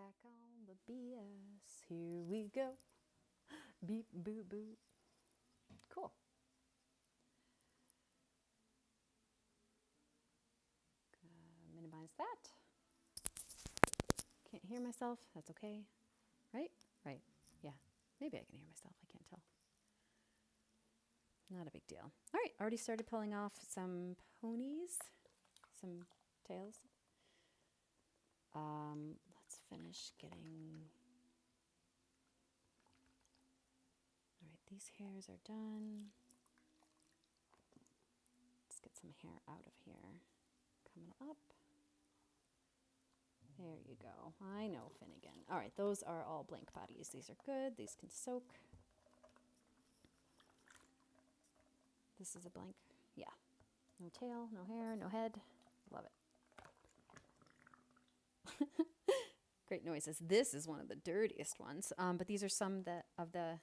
back on the BS. Here we go. Beep, boop, boop. Cool. Minimize that. Can't hear myself. That's okay. Right? Right. Yeah. Maybe I can hear myself. I can't tell. Not a big deal. All right. Already started pulling off some ponies. Some tails. Let's finish getting... All right. These hairs are done. Let's get some hair out of here. Coming up. There you go. I know, Finnegan. All right, those are all blank bodies. These are good. These can soak. This is a blank. Yeah. No tail, no hair, no head. Love it. Great noises. This is one of the dirtiest ones, but these are some that of the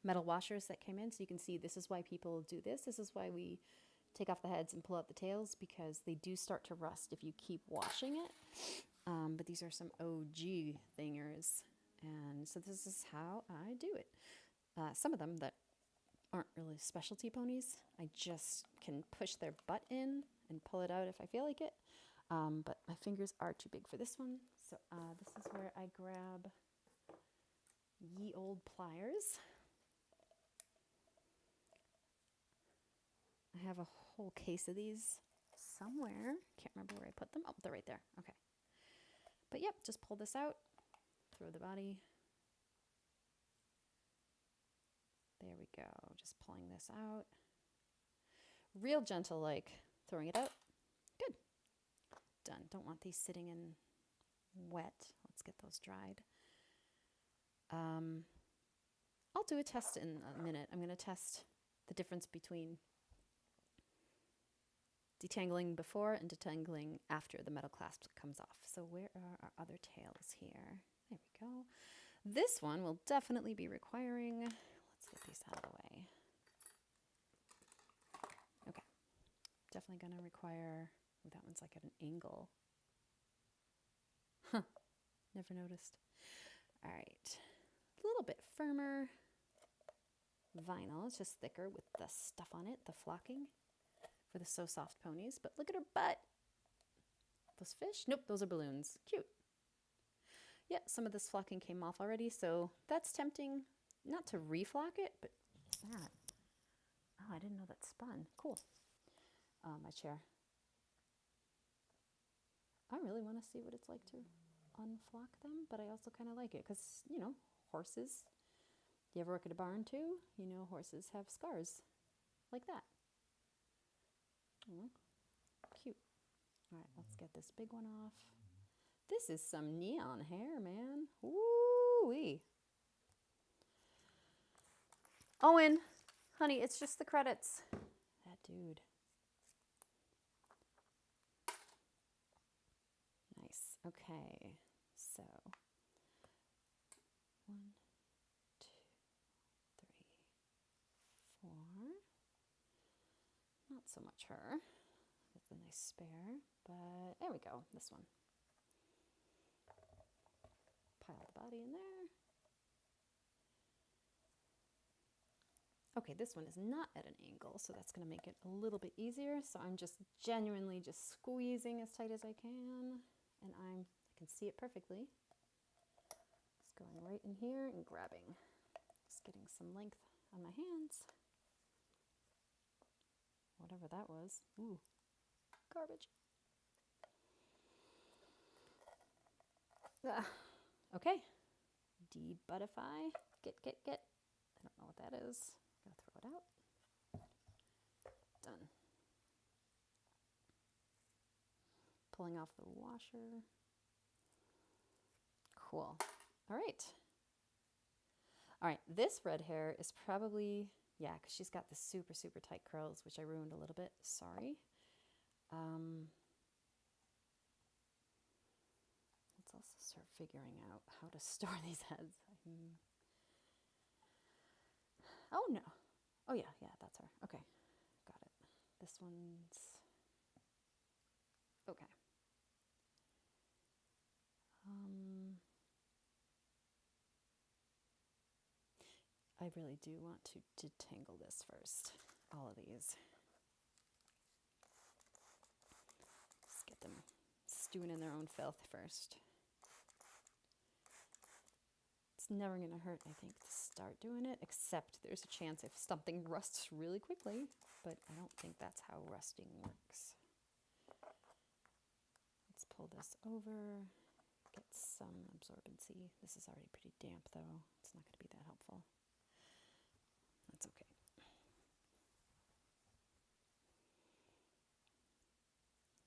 metal washers that came in. So you can see this is why people do this. This is why we take off the heads and pull out the tails, because they do start to rust if you keep washing it. But these are some OG thingers. And so this is how I do it. Some of them that aren't really specialty ponies, I just can push their butt in and pull it out if I feel like it. But my fingers are too big for this one. So this is where I grab ye old pliers. I have a whole case of these somewhere. Can't remember where I put them. Oh, they're right there. Okay. But yep, just pull this out, throw the body. There we go. Just pulling this out. Real gentle, like throwing it out. Good. Done. Don't want these sitting in wet. Let's get those dried. I'll do a test in a minute. I'm going to test the difference between detangling before and detangling after the metal clasp comes off. So where are our other tails here? There we go. This one will definitely be requiring, let's get these out of the way. Okay, definitely gonna require, oh, that one's like at an angle. Huh, never noticed. All right, a little bit firmer vinyl. It's just thicker with the stuff on it, the flocking. For the So Soft ponies, but look at her butt. Those fish? Nope, those are balloons. Cute. Yeah, some of this flocking came off already, so that's tempting. Not to reflock it, but that. Oh, I didn't know that spun. Cool. My chair. I really want to see what it's like to unflock them, but I also kind of like it because, you know, horses. You ever work at a barn too? You know, horses have scars like that. Oh, cute. All right, let's get this big one off. This is some neon hair, man. Woo-wee. Owen, honey, it's just the credits. That dude. Nice. Okay, so 1, 2, 3, 4. Not so much her. That's a nice spare, but there we go. This one. Pile the body in there. Okay, this one is not at an angle, so that's going to make it a little bit easier. So I'm just genuinely just squeezing as tight as I can, and I can see it perfectly. Just going right in here and grabbing. Just getting some length on my hands. Whatever that was. Ooh, garbage. Okay. Debuttify. Get. I don't know what that is. Gotta throw it out. Done. Pulling off the washer. Cool. All right. All right, this red hair is probably, yeah, because she's got the super, super tight curls, which I ruined a little bit. Sorry. Let's also start figuring out how to store these heads. Oh, no. Oh, yeah, that's her. Okay, got it. This one's... Okay. I really do want to detangle this first, all of these. Just get them stewing in their own filth first. It's never going to hurt, I think, to start doing it, except there's a chance if something rusts really quickly, but I don't think that's how rusting works. Let's pull this over, get some absorbency. This is already pretty damp, though. It's not going to be that helpful. That's okay.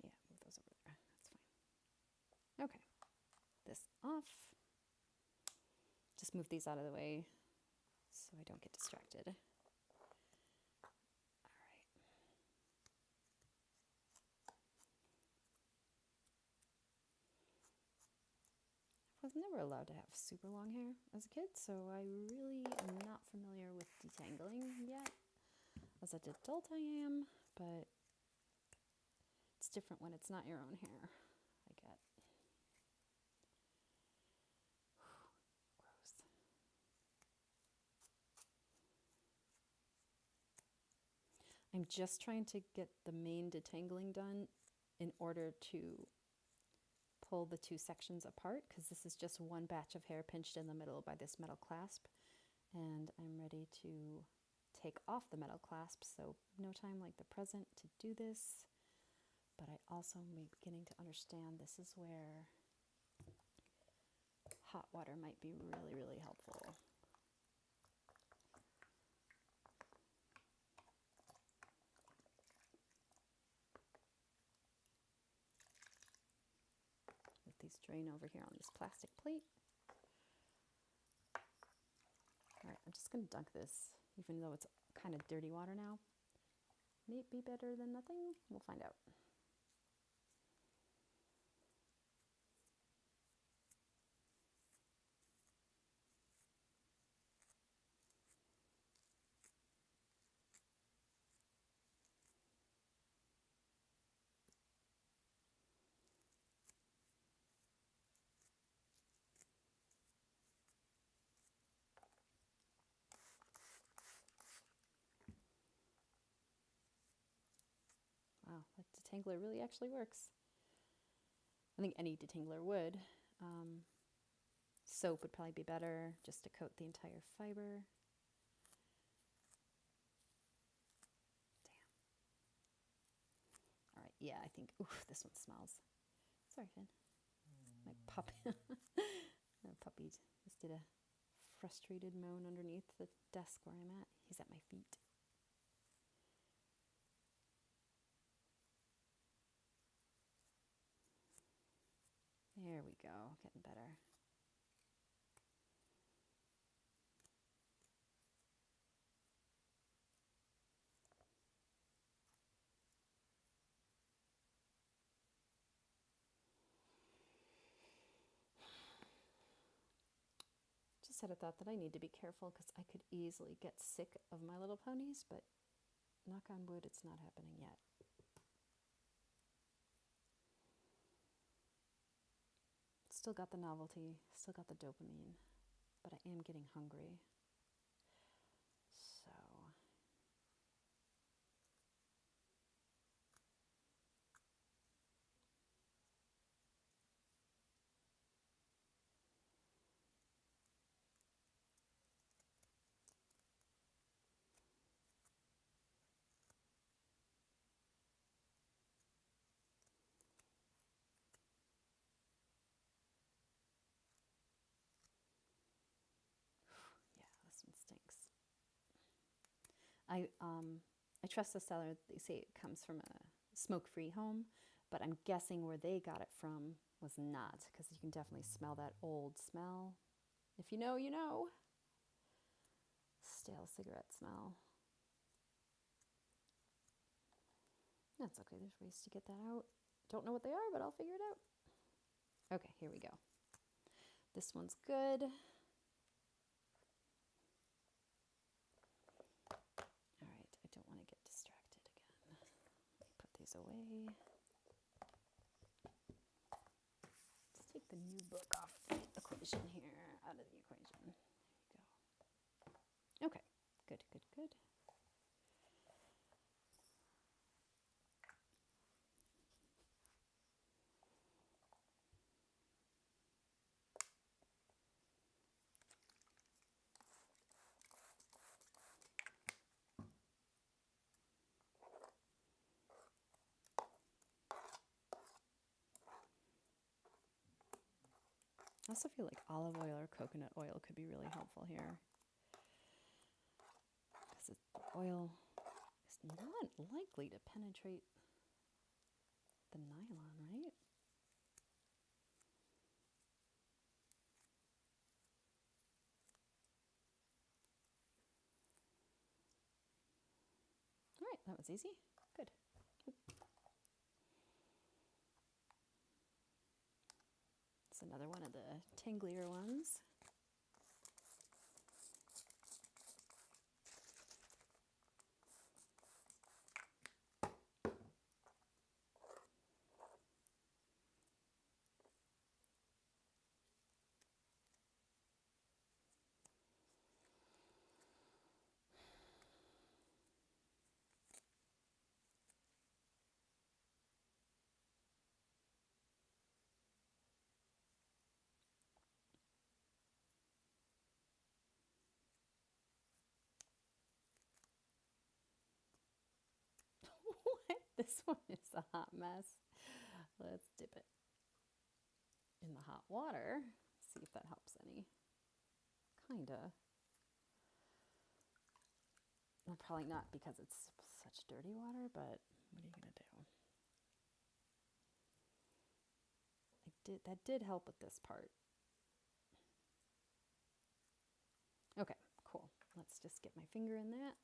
Yeah, move those over there. That's fine. Okay, this off. Just move these out of the way so I don't get distracted. All right. I was never allowed to have super long hair as a kid, so I really am not familiar with detangling yet. As an adult I am, but it's different when it's not your own hair, I get. Gross. I'm just trying to get the main detangling done in order to pull the two sections apart, because this is just one batch of hair pinched in the middle by this metal clasp, and I'm ready to take off the metal clasp, so no time like the present to do this. But I also am beginning to understand this is where hot water might be really, really helpful. Let these drain over here on this plastic plate. All right, I'm just going to dunk this, even though it's kind of dirty water now. May it be better than nothing? We'll find out. Wow, that detangler really actually works. I think any detangler would. Soap would probably be better, just to coat the entire fiber. Damn. All right, yeah, I think, oof, this one smells. Sorry, Finn. My puppy. My puppy just did a frustrated moan underneath the desk where I'm at. He's at my feet. There we go, getting better. Just had a thought that I need to be careful because I could easily get sick of My Little Ponies, but knock on wood, it's not happening yet. Still got the novelty, still got the dopamine, but I am getting hungry. So yeah, this one stinks. I trust the seller. They say it comes from a smoke-free home, but I'm guessing where they got it from was not, because you can definitely smell that old smell. If you know, you know. Stale cigarette smell. That's okay, there's ways to get that out. Don't know what they are, but I'll figure it out. Okay, here we go. This one's good. All right, I don't want to get distracted again. Let me put these away. Let's take the new book off the equation here, out of the equation. There you go. I also feel like olive oil or coconut oil could be really helpful here. Because the oil is not likely to penetrate the nylon, right? All right, that was easy. Good. It's another one of the tanglier ones. What? This one is a hot mess. Let's dip it in the hot water. See if that helps any. Kinda. Well, probably not because it's such dirty water, but what are you gonna do? That did help with this part. Okay, cool. Let's just get my finger in that.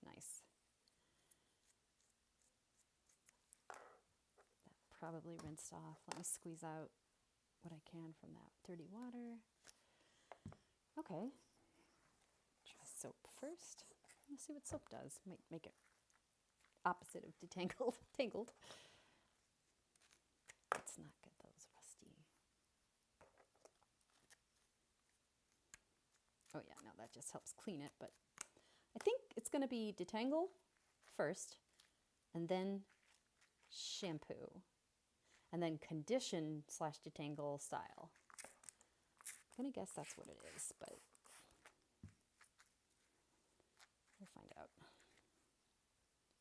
Nice. That probably rinsed off. Let me squeeze out what I can from that dirty water. Okay. Try soap first. Let's see what soap does. Might make it opposite of detangled, tangled. Let's not get those rusty. Oh yeah, no, that just helps clean it, but I think it's going to be detangle first, and then shampoo, and then condition / detangle style. I'm going to guess that's what it is, but we'll find out.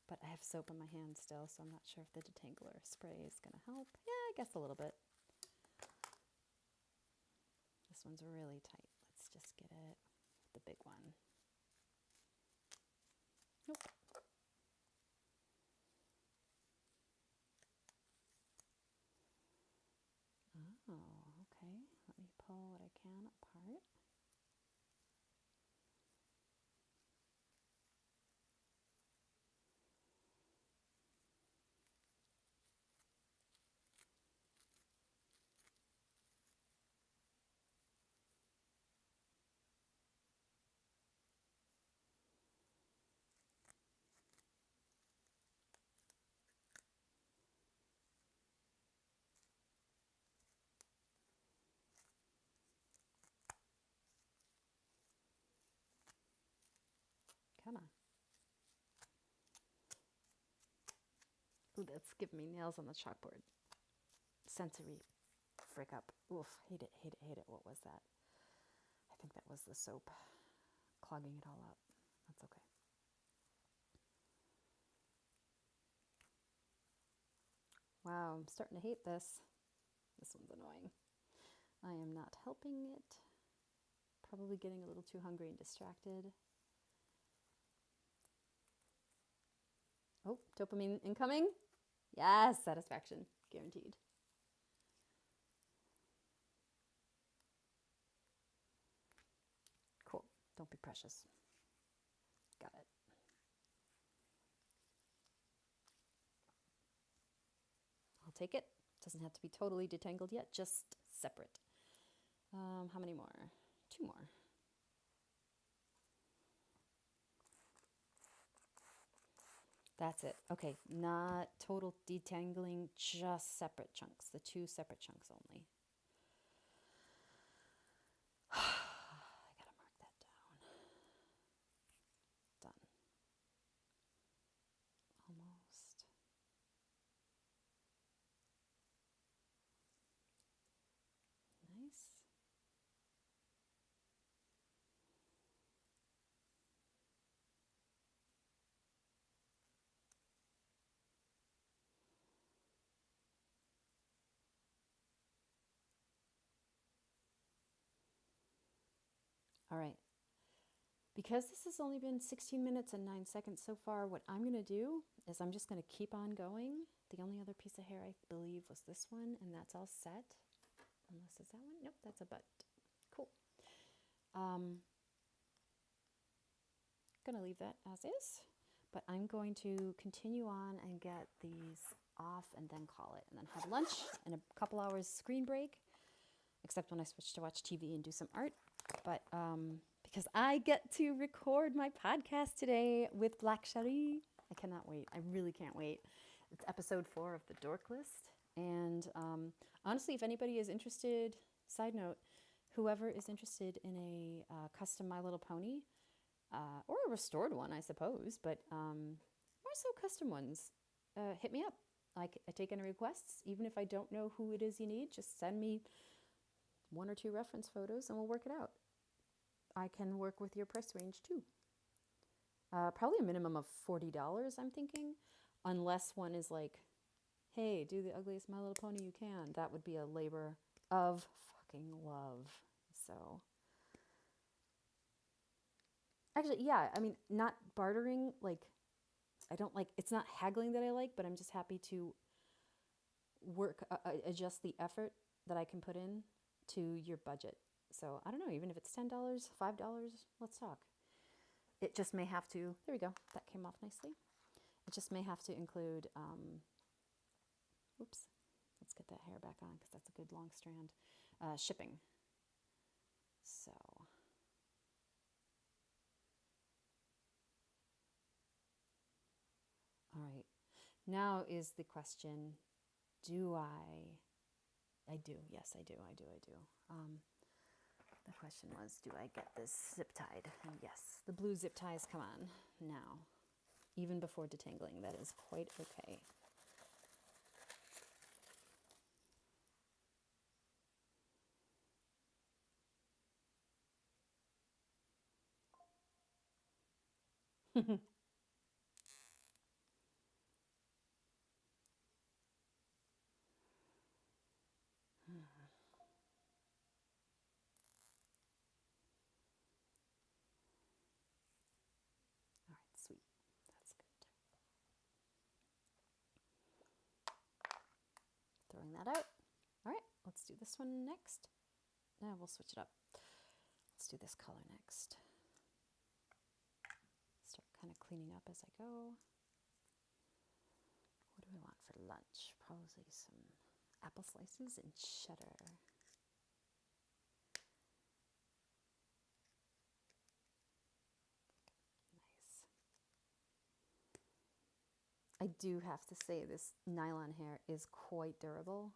But I have soap in my hand still, so I'm not sure if the detangler spray is going to help. Yeah, I guess a little bit. This one's really tight. Let's just get it, the big one. Nope. Oh, okay. Let me pull what I can apart. Come on. Ooh, that's giving me nails on the chalkboard. Sensory frick up. Oof, hate it, hate it, hate it. What was that? I think that was the soap clogging it all up. That's okay. Wow, I'm starting to hate this. This one's annoying. I am not helping it. Probably getting a little too hungry and distracted. Oh, dopamine incoming. Yes, satisfaction, guaranteed. Cool, don't be precious. Got it. I'll take it. Doesn't have to be totally detangled yet, just separate. How many more? 2 more. That's it. Okay, not total detangling, just separate chunks, the 2 separate chunks only. I gotta mark that down. Done. Almost. Nice. All right. Because this has only been 16 minutes and 9 seconds so far, what I'm going to do is I'm just going to keep on going. The only other piece of hair I believe was this one, and that's all set. Unless it's that one. Nope, that's a butt. Cool. Gonna leave that as is, but I'm going to continue on and get these off and then call it, and then have lunch and a couple hours screen break, except when I switch to watch TV and do some art. But because I get to record my podcast today with Black Cherie, I cannot wait. I really can't wait. It's episode 4 of the Dork List, and honestly, if anybody is interested, side note, whoever is interested in a custom My Little Pony, or a restored one, I suppose, but more so custom ones, hit me up. I take any requests, even if I don't know who it is you need. Just send me 1 or 2 reference photos and we'll work it out. I can work with your price range too. Probably a minimum of $40, I'm thinking, unless one is like, hey, do the ugliest My Little Pony you can. That would be a labor of fucking love. So actually, yeah, I mean, not bartering, like, I don't like, it's not haggling that I like, but I'm just happy to work, adjust the effort that I can put in to your budget. So I don't know, even if it's $10, $5, let's talk. It just may have to, there we go, that came off nicely. It just may have to include, oops, let's get that hair back on because that's a good long strand, shipping. So. All right, now is the question, do I do, yes, I do. The question was, do I get this zip tied? And yes, the blue zip ties come on now, even before detangling. That is quite okay. All right, sweet. That's good. Throwing that out. All right, let's do this one next. We'll switch it up. Let's do this color next. Start kind of cleaning up as I go. What do I want for lunch? Probably some apple slices and cheddar. I do have to say this nylon hair is quite durable,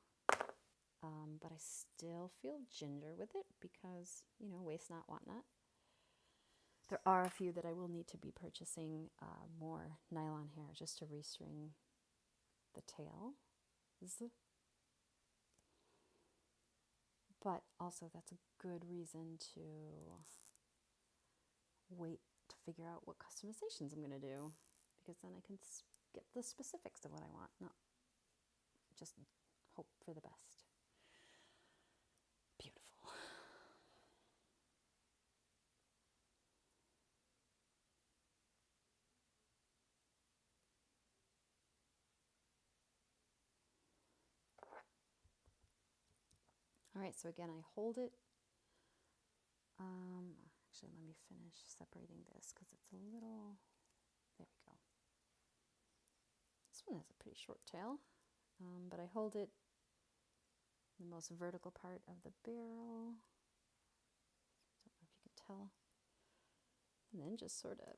but I still feel ginger with it because, you know, waste not, want not. There are a few that I will need to be purchasing more nylon hair just to restring the tail. But also that's a good reason to wait to figure out what customizations I'm going to do, because then I can get the specifics of what I want, not just hope for the best. Beautiful. All right, so again, I hold it. Actually, let me finish separating this because it's a little, there we go. This one has a pretty short tail, but I hold it in the most vertical part of the barrel. Don't know if you can tell. And then just sort of,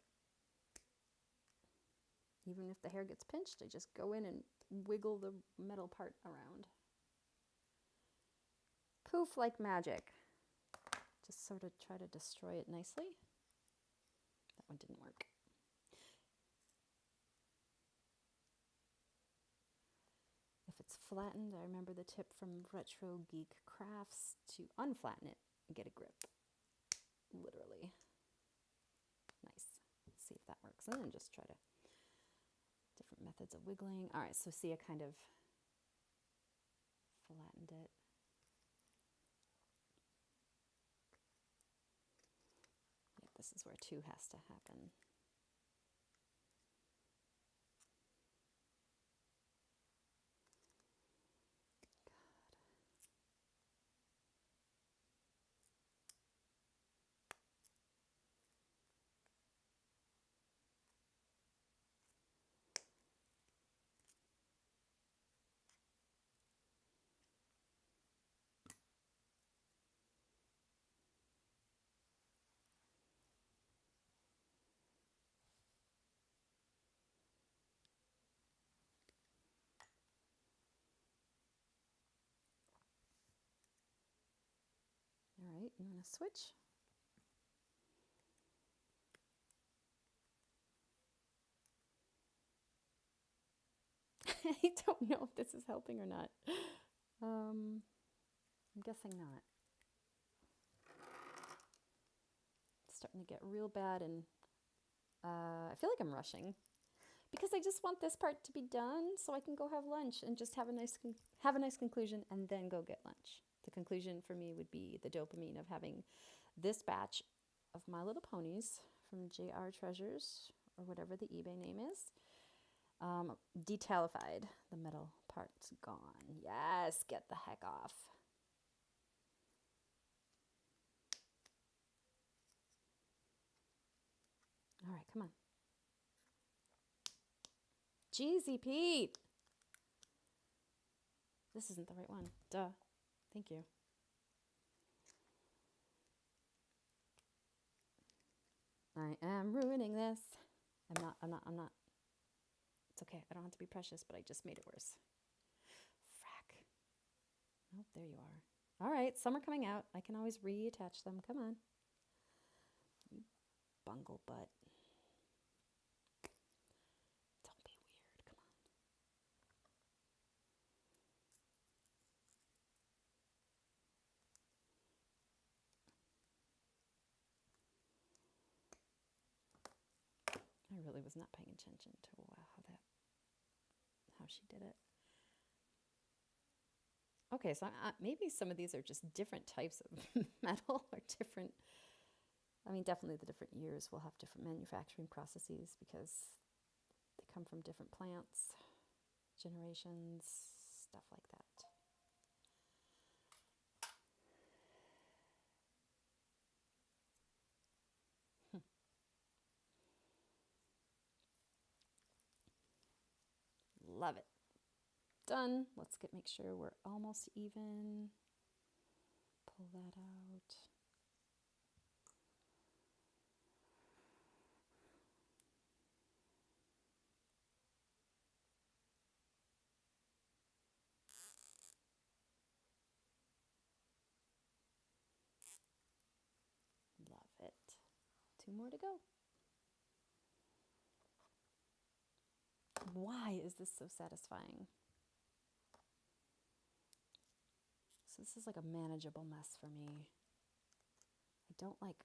even if the hair gets pinched, I just go in and wiggle the metal part around. Poof, like magic. Just sort of try to destroy it nicely. That one didn't work. If it's flattened, I remember the tip from Retro Geek Crafts to unflatten it and get a grip. Literally. Nice. Let's see if that works. And then just try to, different methods of wiggling. All right, so see, I kind of flattened it. This is where 2 has to happen. All right, you want to switch? I don't know if this is helping or not. I'm guessing not. It's starting to get real bad, and I feel like I'm rushing because I just want this part to be done so I can go have lunch and just have a nice conclusion and then go get lunch. The conclusion for me would be the dopamine of having this batch of My Little Ponies from JR Treasures, or whatever the eBay name is, detalified. The metal part's gone. Yes, get the heck off. All right, come on. Jeezy Pete. This isn't the right one. Duh. Thank you. I am ruining this. I'm not. It's okay. I don't have to be precious, but I just made it worse. Frack. Oh, there you are. All right, some are coming out. I can always reattach them. Come on. You bungle butt. Don't be weird. Come on. I really was not paying attention to how she did it. Okay, so maybe some of these are just different types of metal, or different. I mean, definitely the different years will have different manufacturing processes because they come from different plants, generations, stuff like that. Love it. Done. Let's make sure we're almost even. Pull that out. Love it. 2 more to go. Why is this so satisfying? So this is like a manageable mess for me. I don't like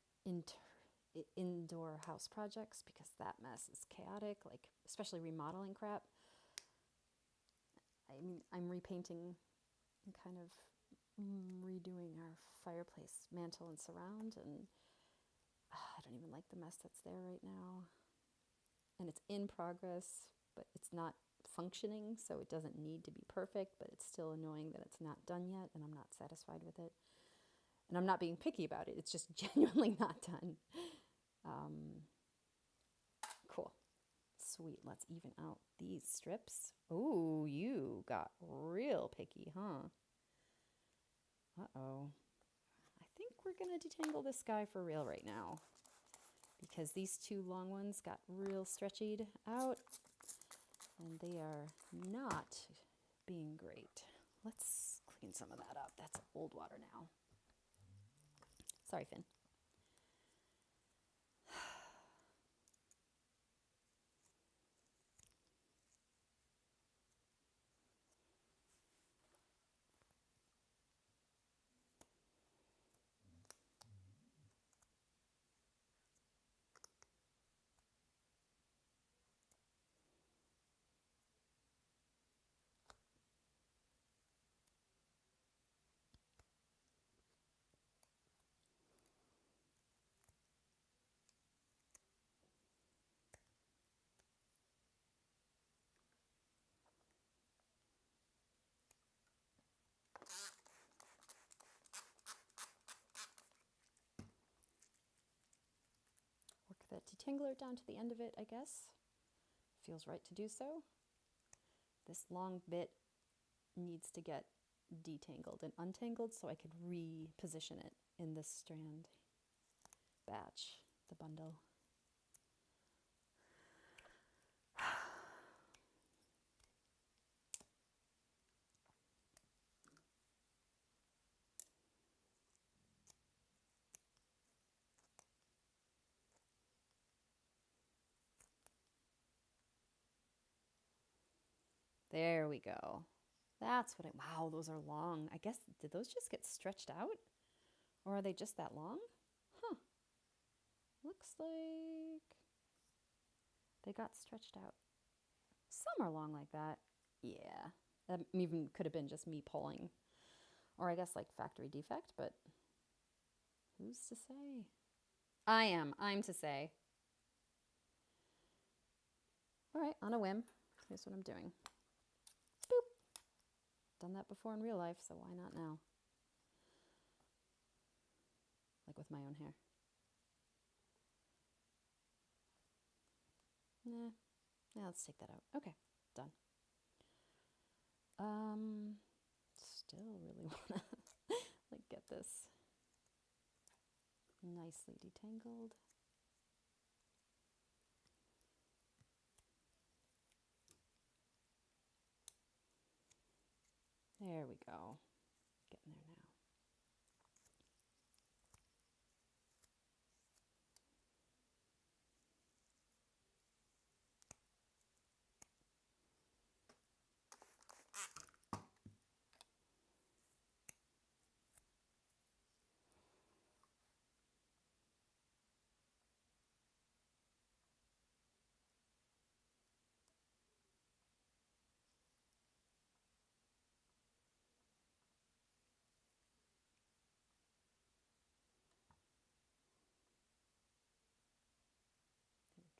indoor house projects because that mess is chaotic, like especially remodeling crap. I mean, I'm repainting and kind of redoing our fireplace mantle and surround, and I don't even like the mess that's there right now. And it's in progress, but it's not functioning, so it doesn't need to be perfect, but it's still annoying that it's not done yet, and I'm not satisfied with it. And I'm not being picky about it. It's just genuinely not done. Cool. Sweet. Let's even out these strips. Oh, you got real picky, huh? Uh-oh. I think we're going to detangle this guy for real right now, because these 2 long ones got real stretchied out, and they are not being great. Let's clean some of that up. That's old water now. Sorry, Finn. detangler down to the end of it, I guess. Feels right to do so. This long bit needs to get detangled and untangled so I can reposition it in this strand batch, the bundle. There we go. That's what wow, those are long. I guess, did those just get stretched out? Or are they just that long? Huh. Looks like they got stretched out. Some are long like that. Yeah. That even could have been just me pulling. Or I guess like factory defect, but who's to say? I'm to say. All right, on a whim. Here's what I'm doing. Boop. Done that before in real life, so why not now? Like with my own hair. Nah. Yeah, let's take that out. Okay, done. Still really wanna like get this nicely detangled. There we go. Getting there now.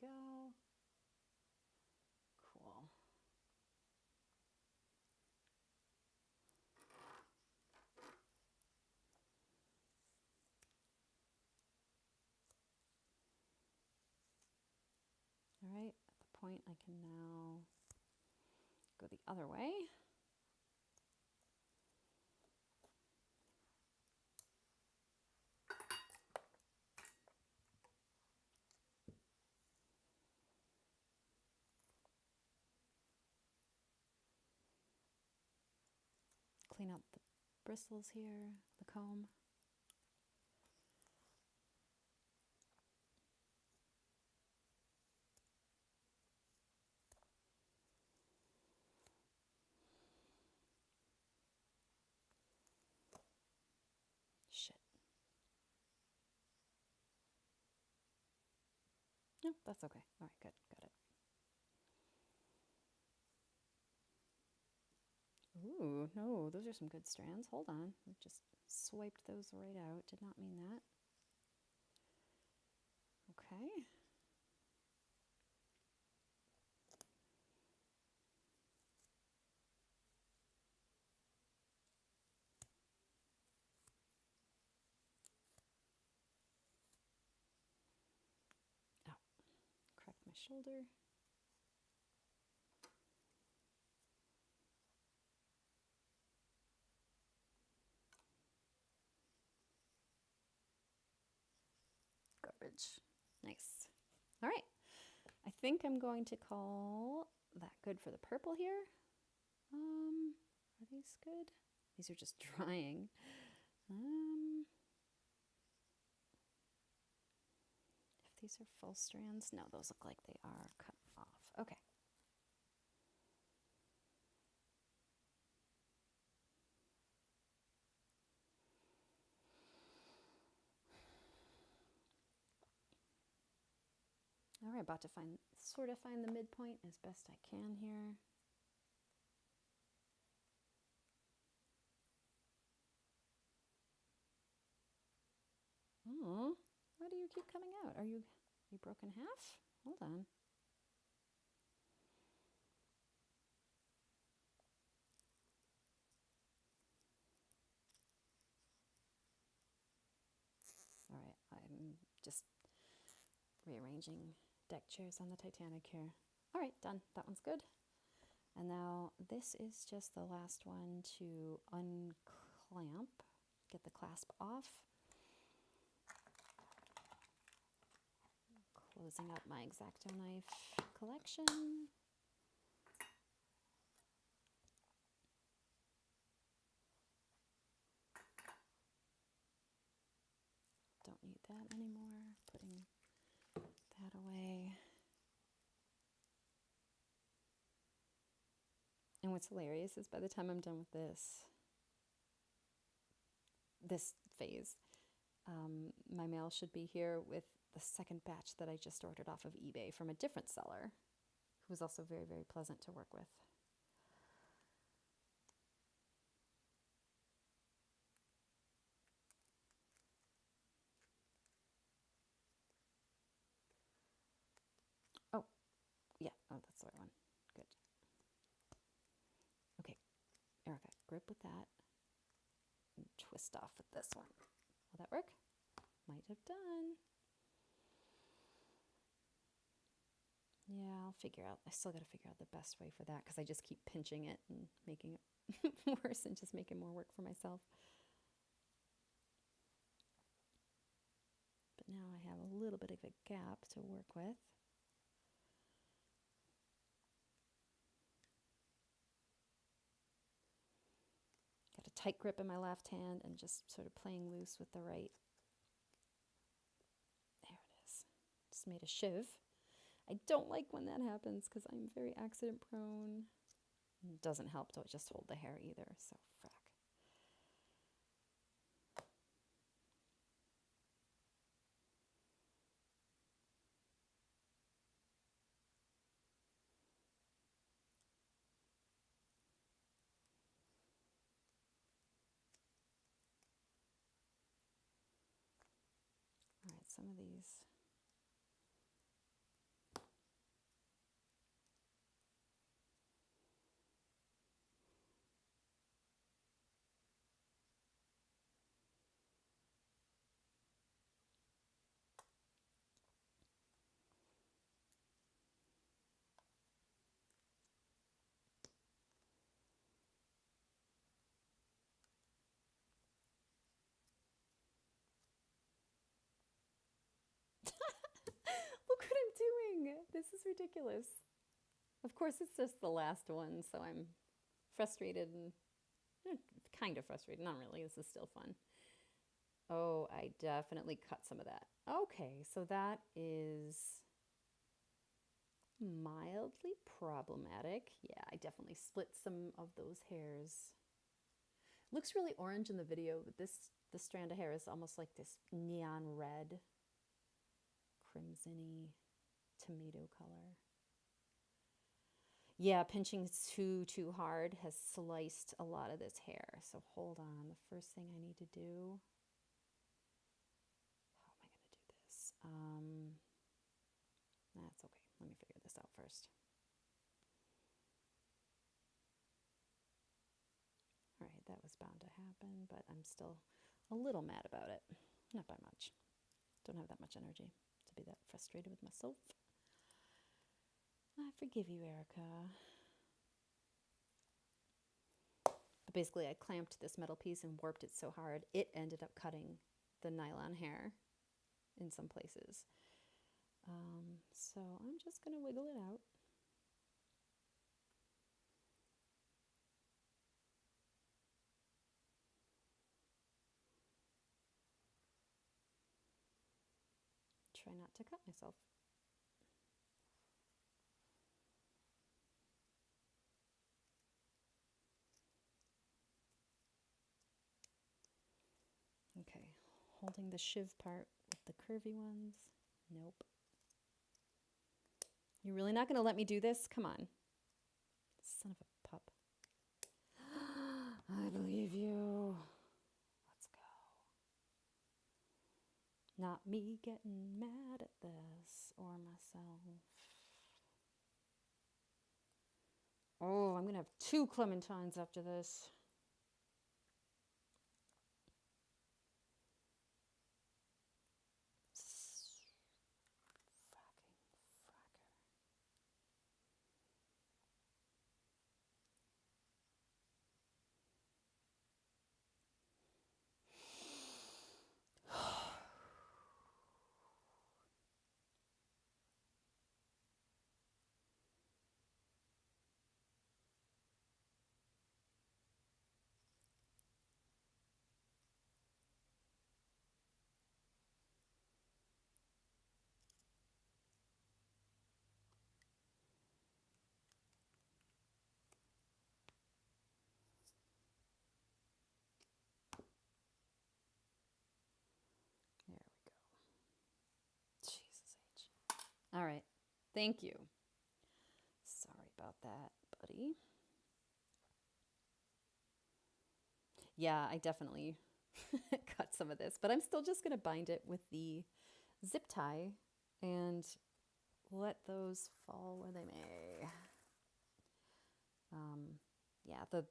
There we go. Cool. All right, at the point I can now go the other way. Clean out the bristles here, the comb. Shit. No, that's okay. All right, good, got it. Ooh, no, those are some good strands. Hold on, I just swiped those right out. Did not mean that. Okay. Oh, cracked my shoulder. Garbage. Nice. All right. I think I'm going to call that good for the purple here. Are these good? These are just drying. If these are full strands, no, those look like they are cut off. Okay. All right, about to sort of find the midpoint as best I can here. Oh, why do you keep coming out? Are you broken half? Hold on. All right, I'm just rearranging deck chairs on the Titanic here. All right, done. That one's good. And now this is just the last one to unclamp, get the clasp off. Closing up my X-Acto knife collection. Don't need that anymore. Putting that away. And what's hilarious is by the time I'm done with this phase, my mail should be here with the second batch that I just ordered off of eBay from a different seller who was also very, very pleasant to work with. Oh, yeah. Oh, that's the right one. Good. Okay, Erica, grip with that and twist off with this one. Will that work? Might have done. Yeah, I'll figure out. I still got to figure out the best way for that because I just keep pinching it and making it worse and just making more work for myself. But now I have a little bit of a gap to work with. Got a tight grip in my left hand and just sort of playing loose with the right. There it is. Just made a shiv. I don't like when that happens because I'm very accident prone. It doesn't help to just hold the hair either, so frack. All right, some of these. Look what I'm doing. This is ridiculous. Of course, it's just the last one, so I'm frustrated and kind of frustrated. Not really. This is still fun. Oh, I definitely cut some of that. Okay, so that is mildly problematic. Yeah, I definitely split some of those hairs. Looks really orange in the video, but this strand of hair is almost like this neon red, crimson-y tomato color. Yeah, pinching too hard has sliced a lot of this hair. So hold on. The first thing I need to do. How am I going to do this? That's okay. Let me figure this out first. All right, that was bound to happen, but I'm still a little mad about it. Not by much. Don't have that much energy to be that frustrated with myself. I forgive you, Erica. But basically, I clamped this metal piece and warped it so hard, it ended up cutting the nylon hair in some places. So I'm just going to wiggle it out. Try not to cut myself. Okay, holding the shiv part with the curvy ones. Nope. You're really not going to let me do this? Come on. Son of a pup. I believe you. Let's go. Not me getting mad at this or myself. Oh, I'm going to have 2 clementines after this. All right. Thank you. Sorry about that, buddy. Yeah, I definitely cut some of this, but I'm still just going to bind it with the zip tie and let those fall where they may. Yeah, the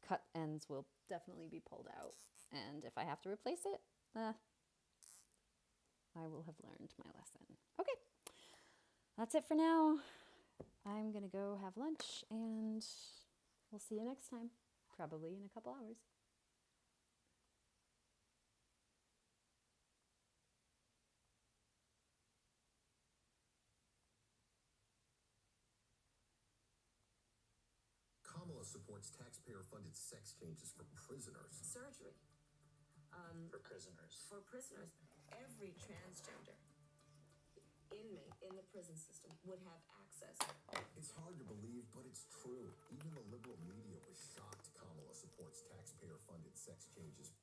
cut ends will definitely be pulled out, and if I have to replace it, I will have learned my lesson. Okay, that's it for now. I'm gonna go have lunch, and we'll see you next time, probably in a couple hours. Kamala supports taxpayer-funded sex changes for prisoners. Surgery. For prisoners. For prisoners. Every transgender inmate in the prison system would have access. It's hard to believe, but it's true. Even the liberal media was shocked Kamala supports taxpayer-funded sex changes.